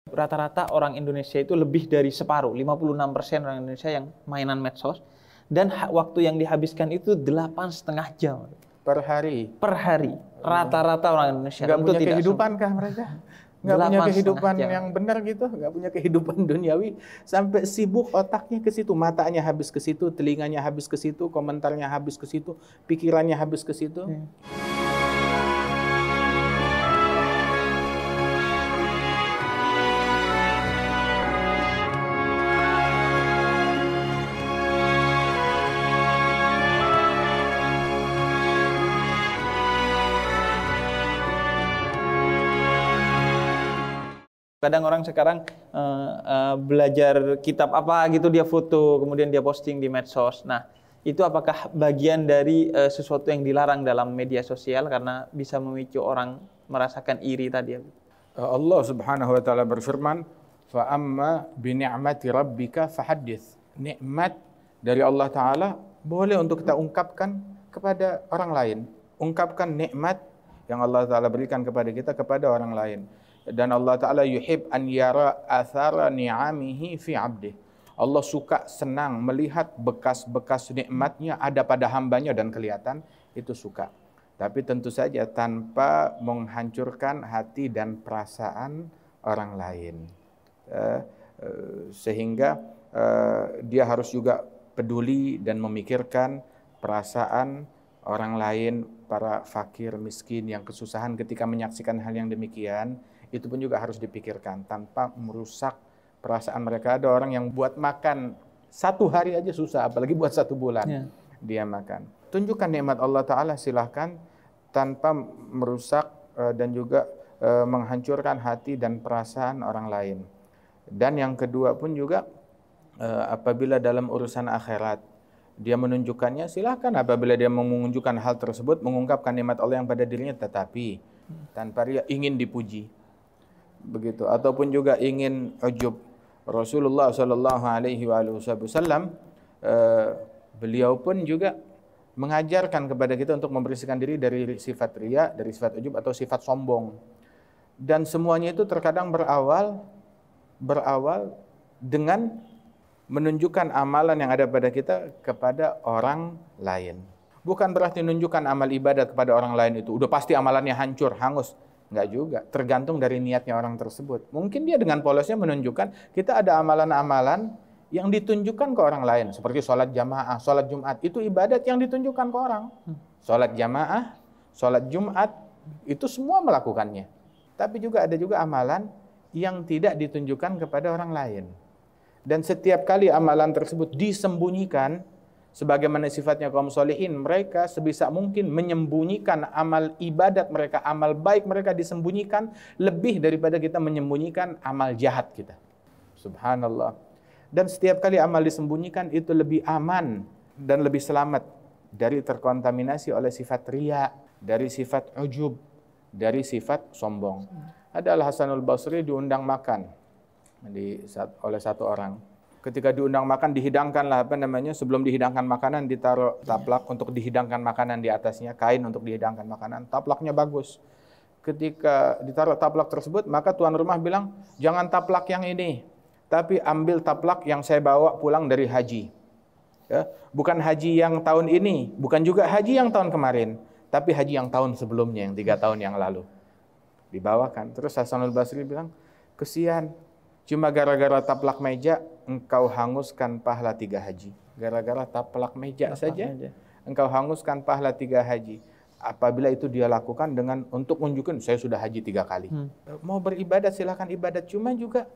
Rata-rata orang Indonesia itu lebih dari separuh, 56% orang Indonesia yang mainan medsos. Dan waktu yang dihabiskan itu 8,5 jam. Per hari. Per hari. Rata-rata orang Indonesia. Nggak punya kehidupan kah mereka? Nggak punya kehidupan yang benar gitu? Nggak punya kehidupan duniawi? Sampai sibuk otaknya ke situ. Matanya habis ke situ, telinganya habis ke situ, komentarnya habis ke situ, pikirannya habis ke situ. Kadang orang sekarang belajar kitab apa gitu, dia foto, kemudian dia posting di medsos. Nah, itu apakah bagian dari sesuatu yang dilarang dalam media sosial karena bisa memicu orang merasakan iri tadi? Allah Subhanahu wa taala berfirman, "Fa amma bi ni'mati rabbika fahaddits." Nikmat dari Allah taala boleh untuk kita ungkapkan kepada orang lain. Ungkapkan nikmat yang Allah taala berikan kepada kita kepada orang lain. Dan Allah Ta'ala yuhib an yara athara ni'amihi fi abdih. Allah suka, senang melihat bekas-bekas nikmatnya ada pada hambanya dan kelihatan, itu suka. Tapi tentu saja tanpa menghancurkan hati dan perasaan orang lain. Sehingga dia harus juga peduli dan memikirkan perasaan orang lain, para fakir, miskin yang kesusahan ketika menyaksikan hal yang demikian. Itu pun juga harus dipikirkan tanpa merusak perasaan mereka. Ada orang yang buat makan 1 hari aja susah, apalagi buat 1 bulan dia makan. Tunjukkan nikmat Allah Ta'ala silahkan, tanpa merusak dan juga menghancurkan hati dan perasaan orang lain. Dan yang kedua pun juga apabila dalam urusan akhirat dia menunjukkannya, silahkan apabila dia menunjukkan hal tersebut, mengungkapkan nikmat Allah yang pada dirinya, tetapi tanpa dia ingin dipuji. Begitu, ataupun juga ingin ujub. Rasulullah sallallahu alaihi wasallam beliau pun juga mengajarkan kepada kita untuk membersihkan diri dari sifat riya, dari sifat ujub atau sifat sombong. Dan semuanya itu terkadang berawal dengan menunjukkan amalan yang ada pada kita kepada orang lain. Bukan berarti menunjukkan amal ibadat kepada orang lain itu udah pasti amalannya hancur, hangus. Enggak juga, tergantung dari niatnya orang tersebut. Mungkin dia dengan polosnya menunjukkan kita ada amalan-amalan yang ditunjukkan ke orang lain. Seperti sholat jamaah, sholat Jumat, itu ibadat yang ditunjukkan ke orang. Sholat jamaah, sholat Jumat, itu semua melakukannya. Tapi juga ada juga amalan yang tidak ditunjukkan kepada orang lain. Dan setiap kali amalan tersebut disembunyikan, sebagaimana sifatnya kaum sholihin, mereka sebisa mungkin menyembunyikan amal ibadat mereka, amal baik mereka disembunyikan, lebih daripada kita menyembunyikan amal jahat kita. Subhanallah. Dan setiap kali amal disembunyikan itu lebih aman dan lebih selamat dari terkontaminasi oleh sifat riya, dari sifat ujub, dari sifat sombong. Ada Al-Hasanul Basri diundang makan oleh satu orang. Ketika diundang makan, dihidangkanlah sebelum dihidangkan makanan ditaruh taplak untuk dihidangkan makanan di atasnya, kain untuk dihidangkan makanan. Taplaknya bagus. Ketika ditaruh taplak tersebut, maka tuan rumah bilang, jangan taplak yang ini, tapi ambil taplak yang saya bawa pulang dari haji. Ya, bukan haji yang tahun ini, bukan juga haji yang tahun kemarin, tapi haji yang tahun sebelumnya, yang 3 tahun yang lalu. Dibawakan. Terus Hasanul Basri bilang, kesian, cuma gara-gara taplak meja engkau hanguskan pahala 3 haji. Gara-gara taplak meja saja engkau hanguskan pahala 3 haji. Apabila itu dia lakukan dengan untuk menunjukkan saya sudah haji 3 kali. Mau beribadat silakan ibadat, cuma juga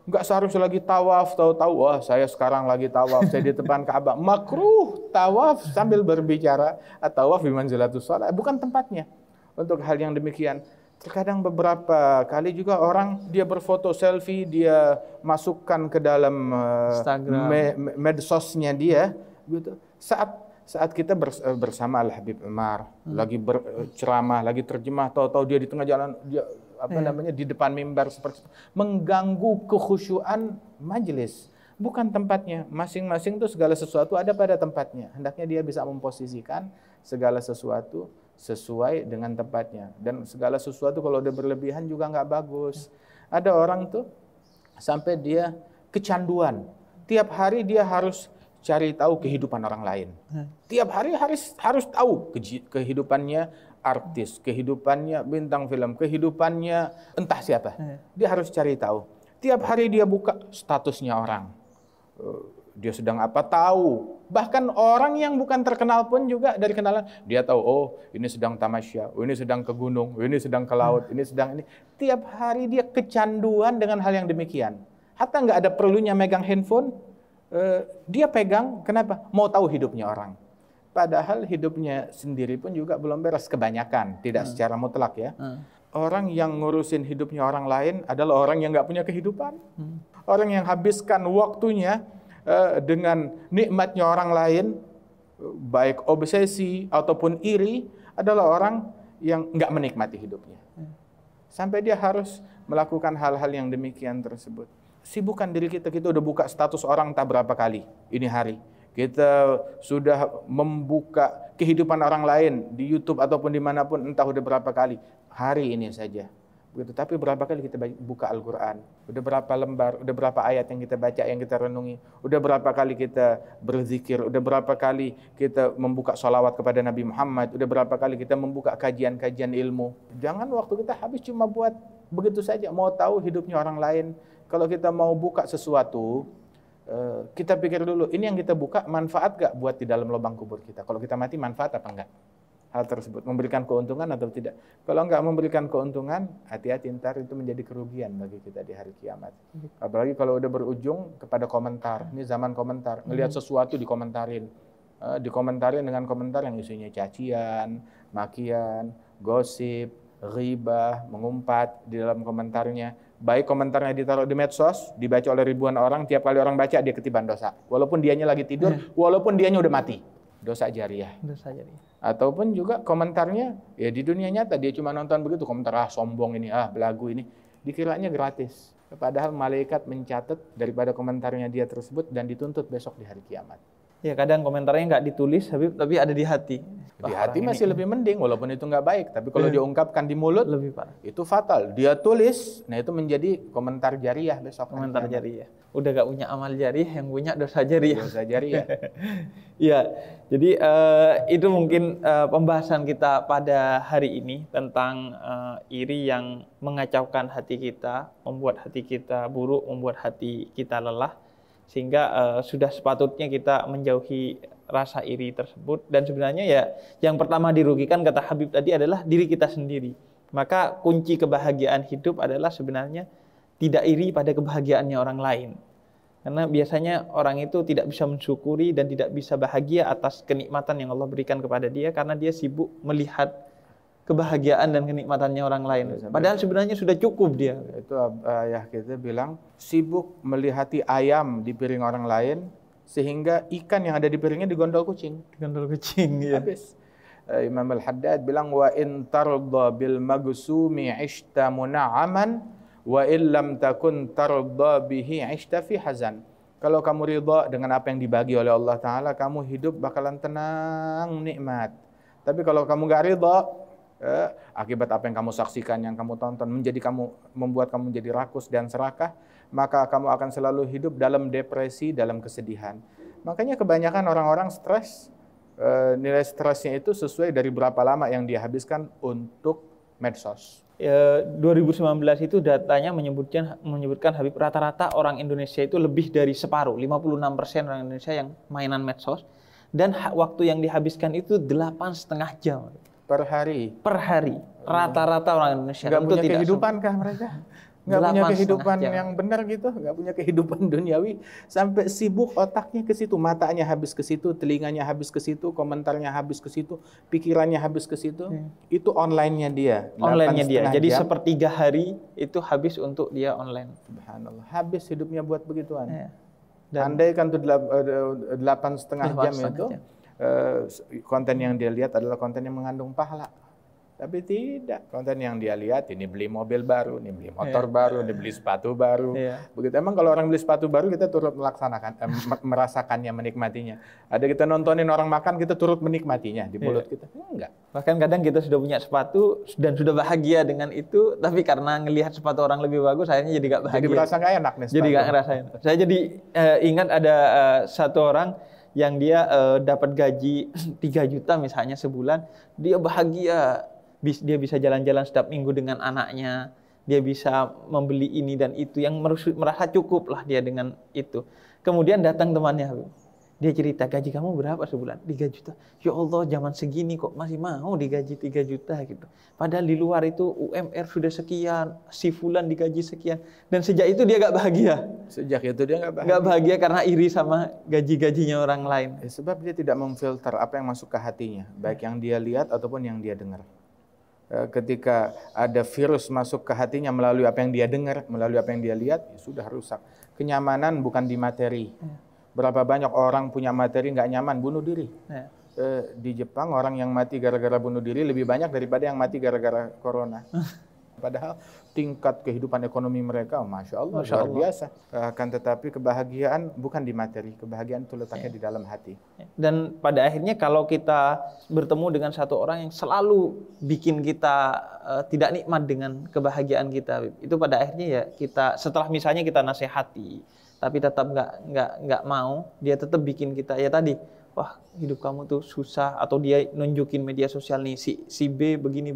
enggak seharusnya lagi tawaf, tahu-tahu wah saya sekarang lagi tawaf, saya di depan Ka'bah. Makruh tawaf sambil berbicara, tawaf bi manzilatus shalah, bukan tempatnya untuk hal yang demikian. Terkadang beberapa kali juga orang dia berfoto selfie, dia masukkan ke dalam medsosnya dia gitu. Saat kita bersama Al-Habib Umar lagi berceramah, lagi terjemah, tahu-tahu dia di tengah jalan, dia di depan mimbar seperti itu, mengganggu kekhusyuan majelis. Bukan tempatnya. Masing-masing itu segala sesuatu ada pada tempatnya. Hendaknya dia bisa memposisikan segala sesuatu sesuai dengan tempatnya. Dan segala sesuatu kalau udah berlebihan juga nggak bagus. Ada orang tuh sampai dia kecanduan. Tiap hari dia harus cari tahu kehidupan orang lain. Tiap hari harus tahu kehidupannya artis, kehidupannya bintang film, kehidupannya entah siapa. Dia harus cari tahu. Tiap hari dia buka statusnya orang. Dia sedang apa tahu. Bahkan orang yang bukan terkenal pun juga dari kenalan dia tahu, oh ini sedang tamasya, oh ini sedang ke gunung, oh ini sedang ke laut, ini sedang ini. Tiap hari dia kecanduan dengan hal yang demikian. Hatta nggak ada perlunya megang handphone, dia pegang. Kenapa? Mau tahu hidupnya orang. Padahal hidupnya sendiri pun juga belum beres kebanyakan, tidak secara mutlak ya. Orang yang ngurusin hidupnya orang lain adalah orang yang nggak punya kehidupan. Orang yang habiskan waktunya dengan nikmatnya orang lain, baik obsesi ataupun iri, adalah orang yang nggak menikmati hidupnya. Sampai dia harus melakukan hal-hal yang demikian tersebut. Sibukkan diri kita, kita udah buka status orang tak berapa kali ini hari. Kita sudah membuka kehidupan orang lain di YouTube ataupun dimanapun, entah udah berapa kali. Hari ini saja. Begitu. Tapi berapa kali kita buka Al-Quran? Udah berapa lembar, udah berapa ayat yang kita baca, yang kita renungi? Udah berapa kali kita berzikir? Udah berapa kali kita membuka sholawat kepada Nabi Muhammad? Udah berapa kali kita membuka kajian-kajian ilmu? Jangan waktu kita habis cuma buat begitu saja. Mau tahu hidupnya orang lain. Kalau kita mau buka sesuatu, kita pikir dulu, ini yang kita buka manfaat gak buat di dalam lubang kubur kita? Kalau kita mati manfaat apa enggak? Hal tersebut memberikan keuntungan atau tidak? Kalau enggak memberikan keuntungan, hati-hati, ntar itu menjadi kerugian bagi kita di hari kiamat. Apalagi kalau udah berujung kepada komentar. Ini zaman komentar, ngelihat sesuatu dikomentarin. Dikomentarin dengan komentar yang isinya cacian, makian, gosip, ghibah, mengumpat di dalam komentarnya. Baik komentarnya ditaruh di medsos, dibaca oleh ribuan orang, tiap kali orang baca dia ketiban dosa. Walaupun dianya lagi tidur, walaupun dianya udah mati. Dosa jariah. Dosa jariah. Ataupun juga komentarnya, ya di dunia nyata dia cuma nonton begitu, komentar sombong ini, belagu ini. Dikiranya gratis. Padahal malaikat mencatat daripada komentarnya dia tersebut dan dituntut besok di hari kiamat. Ya kadang komentarnya nggak ditulis, tapi ada di hati. Di hati masih lebih mending, walaupun itu nggak baik. Tapi kalau diungkapkan di mulut, lebih parah. Itu fatal. Dia tulis, nah itu menjadi komentar jariah besok. Komentar jariah. Udah nggak punya amal jariah, yang punya dosa jariah. Dosa jariah. Ya, jadi itu mungkin pembahasan kita pada hari ini tentang iri yang mengacaukan hati kita, membuat hati kita buruk, membuat hati kita lelah. Sehingga sudah sepatutnya kita menjauhi rasa iri tersebut. Dan sebenarnya ya yang pertama dirugikan, kata Habib tadi, adalah diri kita sendiri. Maka kunci kebahagiaan hidup adalah sebenarnya tidak iri pada kebahagiaannya orang lain. Karena biasanya orang itu tidak bisa mensyukuri dan tidak bisa bahagia atas kenikmatan yang Allah berikan kepada dia, karena dia sibuk melihat kebahagiaan dan kenikmatannya orang lain. Padahal sebenarnya sudah cukup dia. Itu ayah kita bilang, sibuk melihati ayam di piring orang lain, sehingga ikan yang ada di piringnya digondol kucing. Digondol kucing, ya. Habis. Imam Al-Haddad bilang, wa in tarda bil magsumi ishta muna'aman, wa illam takun tarda bihi ishta fi hazan. Kalau kamu ridha dengan apa yang dibagi oleh Allah Ta'ala, kamu hidup bakalan tenang, nikmat. Tapi kalau kamu gak ridha, akibat apa yang kamu saksikan, yang kamu tonton, membuat kamu menjadi rakus dan serakah, maka kamu akan selalu hidup dalam depresi, dalam kesedihan. Makanya kebanyakan orang-orang stres, nilai stresnya itu sesuai dari berapa lama yang dia habiskan untuk medsos. 2019 itu datanya menyebutkan Habib, rata-rata orang Indonesia itu lebih dari separuh, 56% orang Indonesia yang mainan medsos, dan waktu yang dihabiskan itu 8,5 jam. Per hari. Rata-rata orang Indonesia. Nggak punya kehidupan kah mereka? Nggak punya kehidupan yang benar gitu? Nggak punya kehidupan duniawi? Sampai sibuk otaknya ke situ, matanya habis ke situ, telinganya habis ke situ, komentarnya habis ke situ, pikirannya habis ke situ. Itu online-nya dia. Online-nya dia. Jadi sepertiga hari itu habis untuk dia online. Subhanallah. Habis hidupnya buat begituan. Ya. Andai kan tuh 8,5 jam itu, konten yang dia lihat adalah konten yang mengandung pahala. Tapi tidak, konten yang dia lihat ini beli mobil baru, ini beli motor baru, ini beli sepatu baru. Begitu. Emang kalau orang beli sepatu baru kita turut melaksanakan, merasakannya, menikmatinya. Ada kita nontonin orang makan, kita turut menikmatinya di mulut kita. Enggak. Bahkan kadang kita sudah punya sepatu dan sudah bahagia dengan itu, tapi karena ngelihat sepatu orang lebih bagus, akhirnya jadi gak bahagia. Jadi berasa gak enak nih sepatu. Jadi gak ngerasain. Saya jadi ingat ada satu orang yang dia dapat gaji 3 juta misalnya sebulan, dia bahagia. Dia bisa jalan-jalan setiap minggu dengan anaknya, dia bisa membeli ini dan itu, yang merasa cukup lah dia dengan itu. Kemudian datang temannya, dia cerita, gaji kamu berapa sebulan? 3 juta. Ya Allah, zaman segini kok masih mau digaji 3 juta gitu. Padahal di luar itu UMR sudah sekian, si fulan digaji sekian. Dan sejak itu dia gak bahagia. Sejak itu dia gak bahagia. Gak bahagia karena iri sama gaji-gajinya orang lain. Sebab dia tidak memfilter apa yang masuk ke hatinya, baik yang dia lihat ataupun yang dia dengar. Ketika ada virus masuk ke hatinya melalui apa yang dia dengar, melalui apa yang dia lihat, ya sudah rusak. Kenyamanan bukan di materi. Berapa banyak orang punya materi nggak nyaman, bunuh diri. Di Jepang orang yang mati gara-gara bunuh diri lebih banyak daripada yang mati gara-gara corona. Padahal tingkat kehidupan ekonomi mereka, Masya Allah, luar biasa. Akan tetapi kebahagiaan bukan di materi, kebahagiaan itu letaknya di dalam hati. Dan pada akhirnya kalau kita bertemu dengan satu orang yang selalu bikin kita tidak nikmat dengan kebahagiaan kita, itu pada akhirnya ya kita, setelah misalnya kita nasihati, tapi tetap nggak mau, dia tetap bikin kita ya tadi, wah hidup kamu tuh susah, atau dia nunjukin media sosial nih si B begini,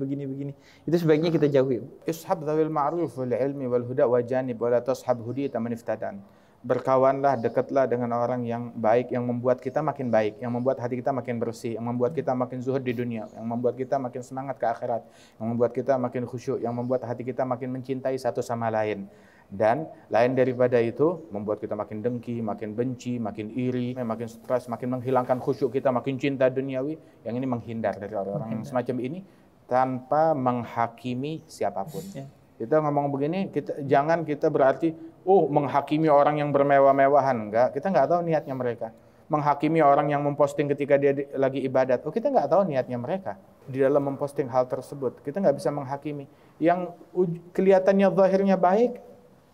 itu sebaiknya kita jauhi. Ishab dzawil ma'ruf wal ilmi wal huda wa janib wa la tashab hudita man iftadan. Berkawanlah, dekatlah dengan orang yang baik, yang membuat kita makin baik, yang membuat hati kita makin bersih, yang membuat kita makin zuhud di dunia, yang membuat kita makin semangat ke akhirat, yang membuat kita makin khusyuk, yang membuat hati kita makin mencintai satu sama lain. Dan lain daripada itu, membuat kita makin dengki, makin benci, makin iri, makin stres, makin menghilangkan khusyuk kita, makin cinta duniawi. Yang ini menghindar dari orang-orang semacam ini tanpa menghakimi siapapun. Kita ngomong begini, jangan kita berarti menghakimi orang yang bermewah-mewahan. Enggak, kita nggak tahu niatnya mereka. Menghakimi orang yang memposting ketika dia lagi ibadat. Kita nggak tahu niatnya mereka di dalam memposting hal tersebut. Kita nggak bisa menghakimi. Yang kelihatannya zahirnya baik,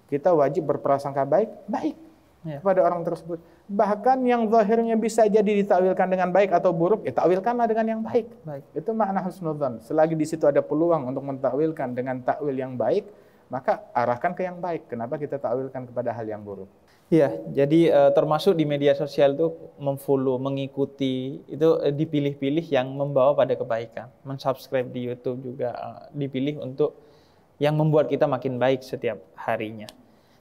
kita wajib berprasangka baik kepada orang tersebut. Bahkan yang zahirnya bisa jadi ditakwilkan dengan baik atau buruk, ya takwilkanlah dengan yang baik. Itu makna husnudzan. Selagi di situ ada peluang untuk mentakwilkan dengan takwil yang baik, maka arahkan ke yang baik. Kenapa kita takwilkan kepada hal yang buruk? Iya, jadi termasuk di media sosial itu memfollow, mengikuti, itu dipilih-pilih yang membawa pada kebaikan. Mensubscribe di YouTube juga dipilih untuk yang membuat kita makin baik setiap harinya.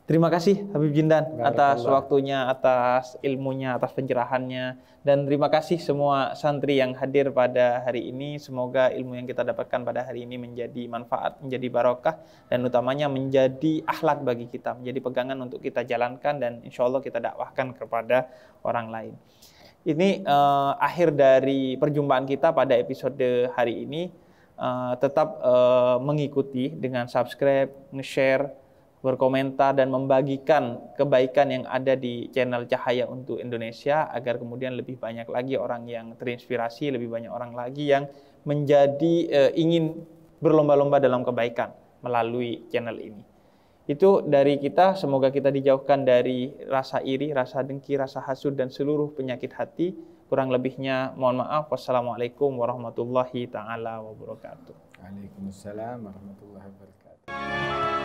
Terima kasih Habib Jindan atas waktunya, atas ilmunya, atas pencerahannya. Dan terima kasih semua santri yang hadir pada hari ini. Semoga ilmu yang kita dapatkan pada hari ini menjadi manfaat, menjadi barokah, dan utamanya menjadi akhlak bagi kita, menjadi pegangan untuk kita jalankan, dan insya Allah kita dakwahkan kepada orang lain. Ini akhir dari perjumpaan kita pada episode hari ini. Tetap mengikuti dengan subscribe, nge-share, berkomentar, dan membagikan kebaikan yang ada di channel Cahaya untuk Indonesia, agar kemudian lebih banyak lagi orang yang terinspirasi, lebih banyak orang lagi yang menjadi ingin berlomba-lomba dalam kebaikan melalui channel ini. Itu dari kita, semoga kita dijauhkan dari rasa iri, rasa dengki, rasa hasud, dan seluruh penyakit hati. Kurang lebihnya mohon maaf. Wassalamualaikum warahmatullahi ta'ala wabarakatuh. Waalaikumsalam warahmatullahi wabarakatuh.